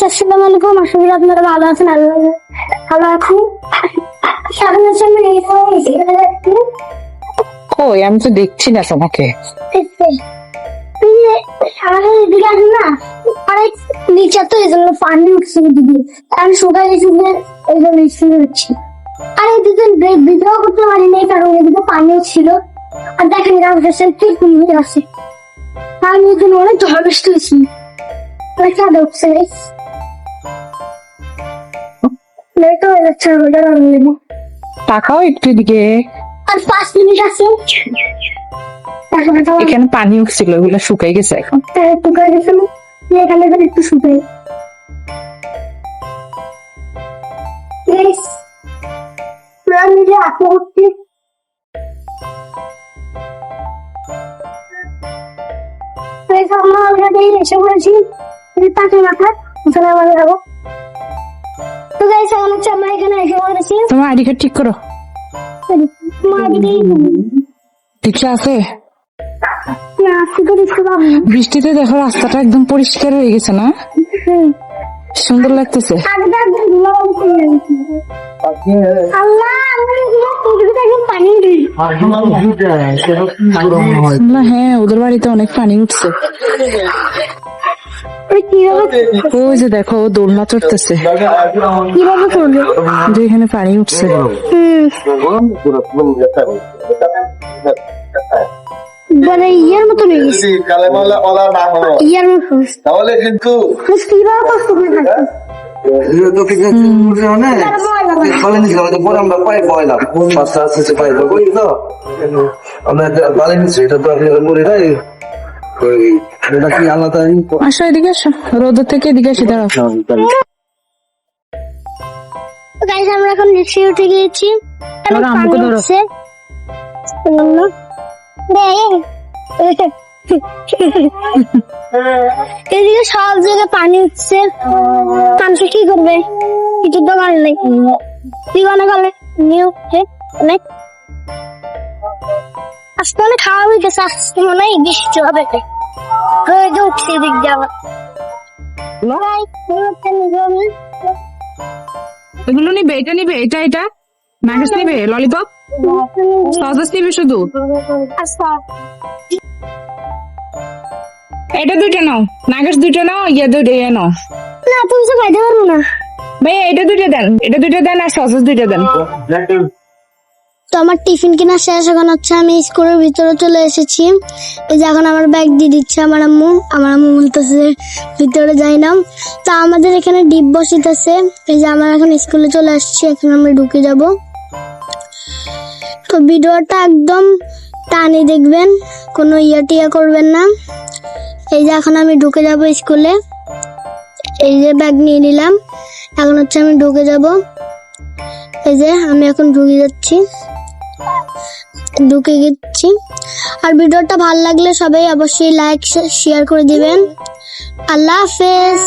আসসালামু আলাইকুম। আশা করি আপনারা ভালো আছেন। ভালো আছি। সামনের সামনে কই আমি তো দেখছি না তোমাকে। সামনের দিকে আসেন না, অনেক নিচে তো এই জন্য পানি উঠছে দিদি, কারণ শুকাই গেছে এই জন্য স্কুলে উঠছি। আর এই দুজন বিদ্রোহ করতে পারিনি এই কারণে এদিকে পানিও ছিল। আর দেখেন রামকৃষ্ণের কি কুমির আছে, আমি এখানে অনেক ঝড় বৃষ্টি হয়েছি, অনেক কাদা উঠছে। তাকাও একটু এদিকে। আর 5 মিনিট আছে। এখানে পানি উঠছিল, ওগুলো শুকাই গেছে এখন। শুকাই গেছে না, এখানে একটু শুকাই। এসে পড়েছি পাখি মাথা আমাদের যাবো। তো গাইস এখন হচ্ছে আমরা এখানে এসে পড়েছি। তোমার আইডি কার্ড ঠিক করো। ঠিকঠাক আছে? বৃষ্টিতে দেখো রাস্তাটা একদম পরিষ্কার হয়ে গেছে না, সুন্দর লাগতেছে। হ্যাঁ, ওদের বাড়িতে অনেক পানি উঠছে। ওই যে দেখো দোলনা চড়তেছে, কিভাবে করবে যে এখানে পানি উঠছে। মানে ইয়ার মতো হয়ে গেছে, ইয়ার মতো তাহলে কিন্তু কিভাবে কষ্ট করে থাকছে। আসো এদিকে, আসো রোদ থেকে এদিকে এসে দাঁড়াও। গাইস আমরা এখন রিক্সা উঠে গিয়েছি। আমাকে ধরো। এদিকে সব জায়গায় পানি উঠছে, মানুষ কি করবে, কিছু দোকান নেই, কি মনে করলে নিউ অনেক আজকে অনেক খাওয়া হইতেছে। আজকে মনে হয় বৃষ্টি হবে, উঠছে দিক যাওয়া। এগুলো নিবে, এটা নিবে, এটা এটা নাগেস নিবে, ললিপপ সস নিবে শুধু। এটা দুইটা নাও, নাগেস দুইটা নাও, ইয়া দুইটা ইয়ে নাও। না তুমি তো খাইতে পারবো না ভাইয়া, এটা দুইটা দেন, এটা দুইটা দেন, আর সস দুইটা দেন। তো আমার টিফিন কেনা শেষ, এখন হচ্ছে আমি স্কুলের ভিতরে চলে এসেছি। এই যে এখন আমার ব্যাগ দিয়ে দিচ্ছে আমার আম্মু বলতেছে ভিতরে যাই না। তা আমাদের এখানে ডিপ বসিতেছে। এই যে আমার এখন স্কুলে চলে আসছি, এখন আমরা ঢুকে যাব। তো ভিডিওটা একদম টানি দেখবেন, কোনো টিয়া করবেন না। এই যে এখন আমি ঢুকে যাব স্কুলে। এই যে ব্যাগ নিয়ে নিলাম, এখন হচ্ছে আমি ঢুকে যাব। এই যে আমি এখন ঢুকে যাচ্ছি। আর ভিডিওটা ভালো লাগলে সবাই অবশ্যই লাইক শেয়ার করে দিবেন। আল্লাহ হাফেজ।